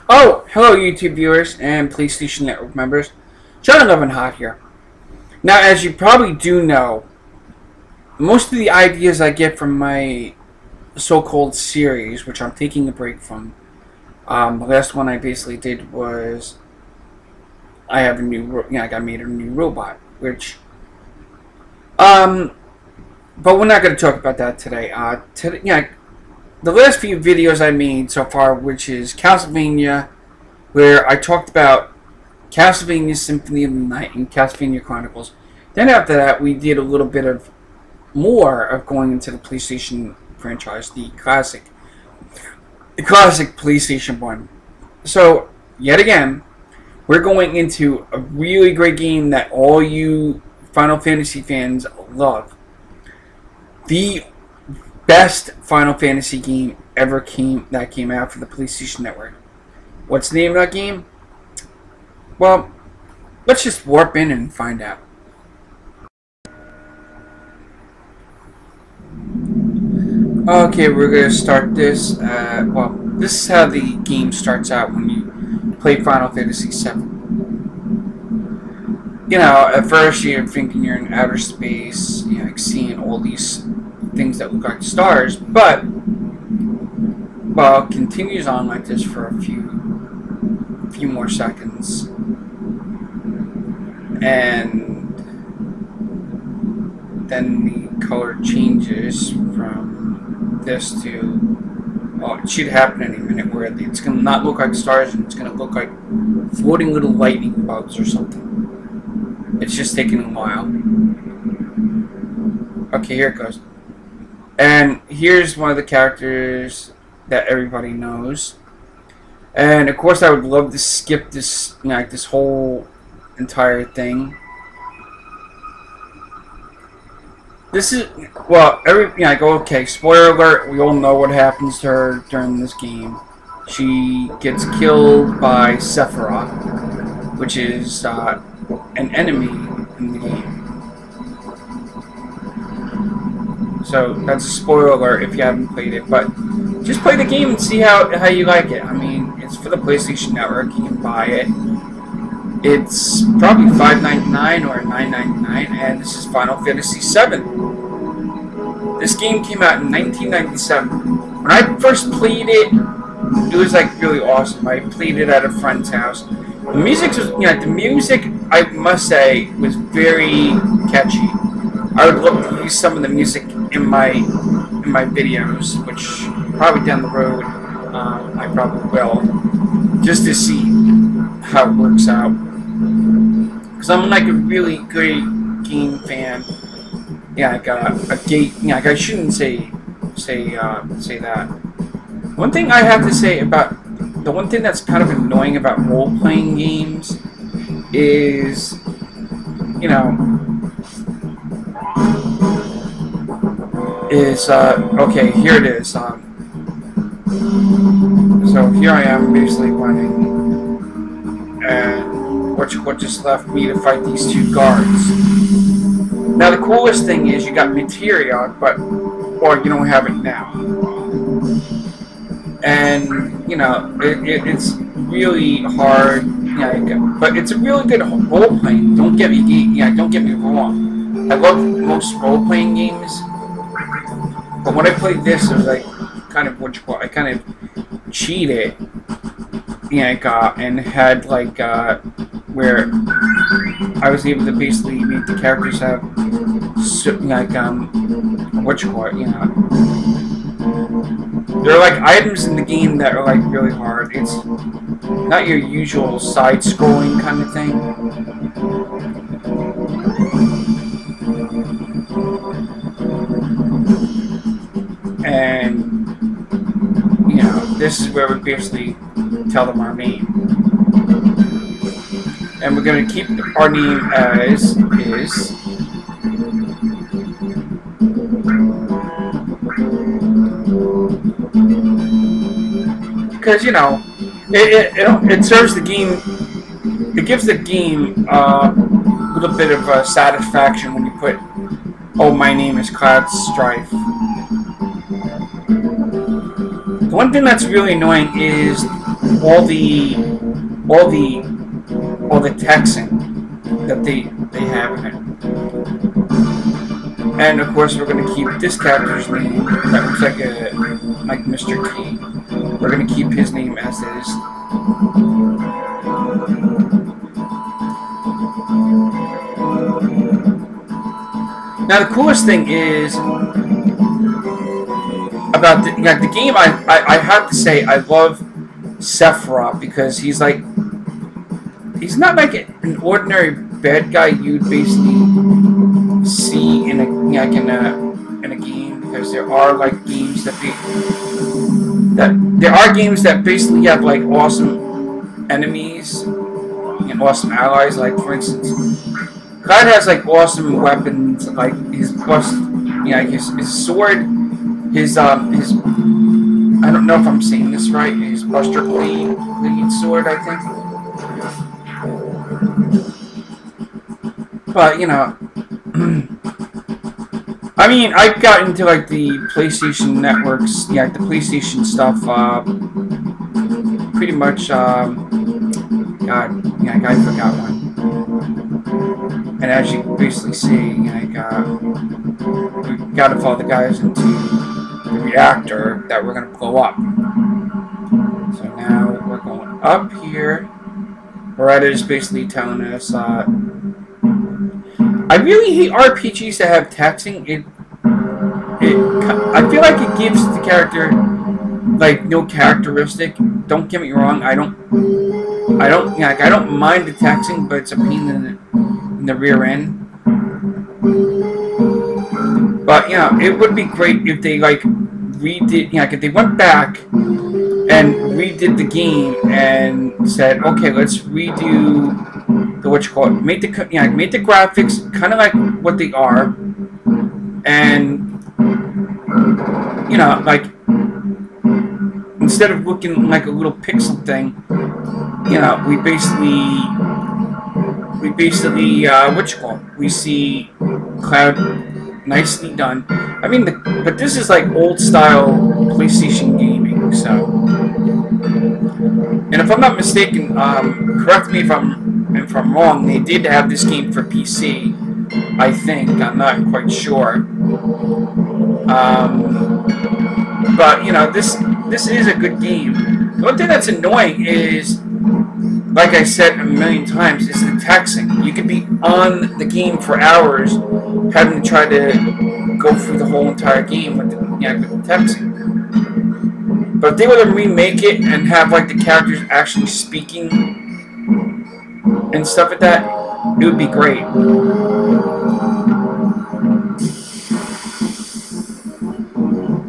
Oh, hello YouTube viewers and PlayStation Network members. John Love and Hot here. Now, as you probably do know, most of the ideas I get from my so-called series, which I'm taking a break from, the last one I basically did was I have a new, I made a new robot, which, but we're not going to talk about that today. The last few videos I made so far, which is Castlevania, where I talked about Castlevania Symphony of the Night and Castlevania Chronicles. Then after that, we did a little bit of more of going into the PlayStation franchise, the classic PlayStation 1. So, yet again, we're going into a really great game that all you Final Fantasy fans love. The best Final Fantasy game ever came out for the PlayStation Network. What's the name of that game? Well, let's just warp in and find out. Okay, we're gonna start this. Well, this is how the game starts out when you play Final Fantasy VII. You know, at first you're thinking you're in outer space, you know, like seeing all these things that look like stars, but well, it continues on like this for a few more seconds, and then the color changes from this to, well, it should happen any minute, where it's gonna not look like stars and it's gonna look like floating little lightning bugs or something. It's just taking a while. Okay, here it goes. And here's one of the characters that everybody knows. And of course I would love to skip this, you know, like this whole entire thing. This is, well, I go, okay, spoiler alert, we all know what happens to her during this game. She gets killed by Sephiroth, which is an enemy in the game. So that's a spoiler alert if you haven't played it, but just play the game and see how you like it. I mean, it's for the PlayStation Network. You can buy it. It's probably $5.99 or $9.99, and this is Final Fantasy VII. This game came out in 1997. When I first played it, it was like really awesome. I played it at a friend's house. The music was, the music, I must say, was very catchy. I would love to use some of the music in my videos, which probably down the road I probably will, just to see how it works out. Because I'm like a really great game fan. Yeah, I shouldn't say that. One thing I have to say about the one thing that's kind of annoying about role-playing games is, okay, here it is. So here I am basically running, and what just left me to fight these two guards. Now the coolest thing is you got materia, or you don't have it now. And, it's really hard, but it's a really good role-playing. Don't get me wrong. I love most role-playing games, but when I played this, it was like I kind of cheated, and had where I was able to basically make the characters have there are like items in the game that are like really hard. It's not your usual side-scrolling kind of thing. And this is where we basically tell them our name. And we're going to keep our name as is. Because, it serves the game, it gives the game a little bit of satisfaction when you put, oh, my name is Cloud Strife. The one thing that's really annoying is all the all the all the texting that they have in it. And of course, we're going to keep this character's name. That looks like Mr. T. We're going to keep his name as is. Now, the coolest thing is about the game. I have to say I love Sephiroth because he's not like an ordinary bad guy you'd basically see in a game, because there are like games that basically have like awesome enemies and awesome allies. Like for instance, Cloud has like awesome weapons, like his his sword, his I don't know if I'm saying this right, his Buster Blade sword, I think. But I mean, I got into like the PlayStation networks, the PlayStation stuff, pretty much. God, I forgot one. And as you can basically see, we got to follow the guys into the reactor that we're gonna blow up. So now we're going up here. Beretta is basically telling us. I really hate RPGs that have texting. I feel like it gives the character like no characteristic. Don't get me wrong. I don't mind the texting, but it's a pain in the rear end. But it would be great if they like redid. If they went back and redid the game and said, okay, let's redo the make the graphics kind of like what they are, and like instead of looking like a little pixel thing, we basically we see Cloud nicely done. I mean, but this is like old style PlayStation gaming, so. And if I'm not mistaken, correct me if I'm wrong, they did have this game for PC, I think. I'm not quite sure. But this is a good game. The one thing that's annoying is, like I said a million times, is the texting. You could be on the game for hours, having to try to go through the whole entire game with the texting. But if they were to remake it and have like the characters actually speaking and stuff like that, it would be great.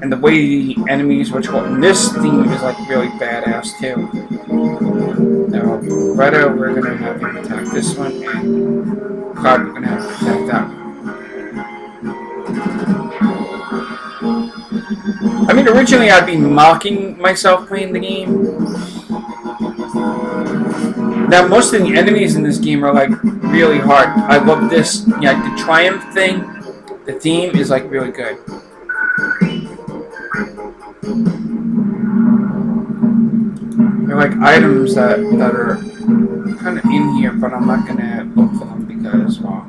And the way the enemies, this theme is like really badass too. Now, Beretta, we're gonna have him attack this one, and Cloud, we're gonna have to attack that one. I mean, originally I'd be mocking myself playing the game. Now, most of the enemies in this game are like really hard. I love this, the triumph thing. The theme is like really good. They're like items that are kind of in here, but I'm not gonna look for them because, well,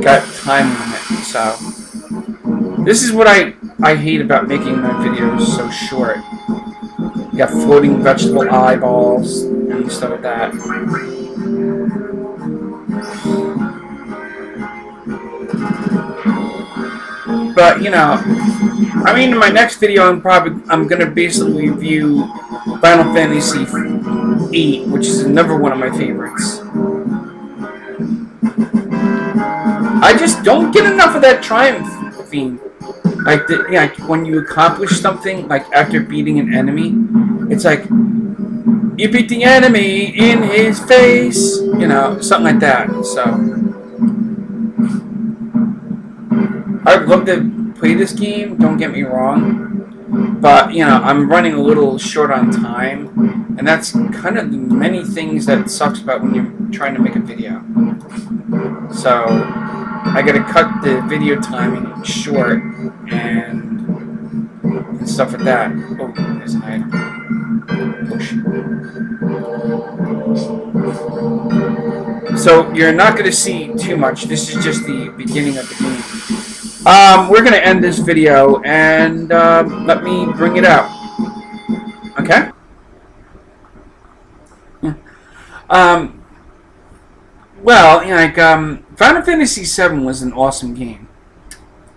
got time limit. So this is what I hate about making my videos so short. You got floating vegetable eyeballs and stuff like that. But I mean, in my next video, I'm gonna basically review Final Fantasy VIII, which is another one of my favorites. I just don't get enough of that triumph theme. Like when you accomplish something, like after beating an enemy, it's like you beat the enemy in his face, something like that. So I'd love to play this game, don't get me wrong, but I'm running a little short on time, and that's kind of the many things that sucks about when you're trying to make a video. So I gotta cut the video timing short and stuff like that. Oh, there's an item. Push. So you're not going to see too much. This is just the beginning of the game. We're going to end this video, and let me bring it up. Okay? Well, Final Fantasy VII was an awesome game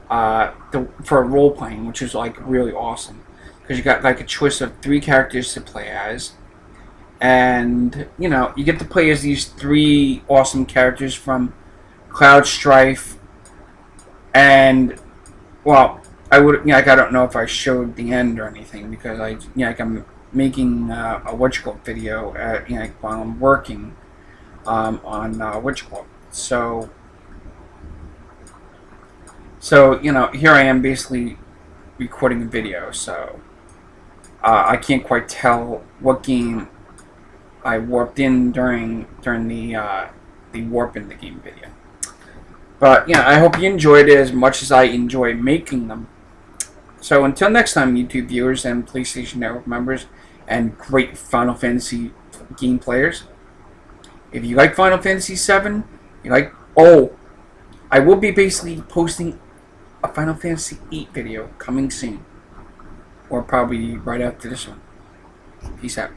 for role playing, which was like really awesome because you got like a choice of 3 characters to play as, and you get to play as these 3 awesome characters from Cloud Strife, and well, I don't know if I showed the end or anything because I'm making a video while I'm working on so here I am basically recording a video, so I can't quite tell what game I warped in during the warp in the game video. But I hope you enjoyed it as much as I enjoy making them. So until next time, YouTube viewers and PlayStation Network members and great Final Fantasy game players, if you like Final Fantasy VII, I will be basically posting a Final Fantasy VIII video coming soon, or probably right after this one. Peace out.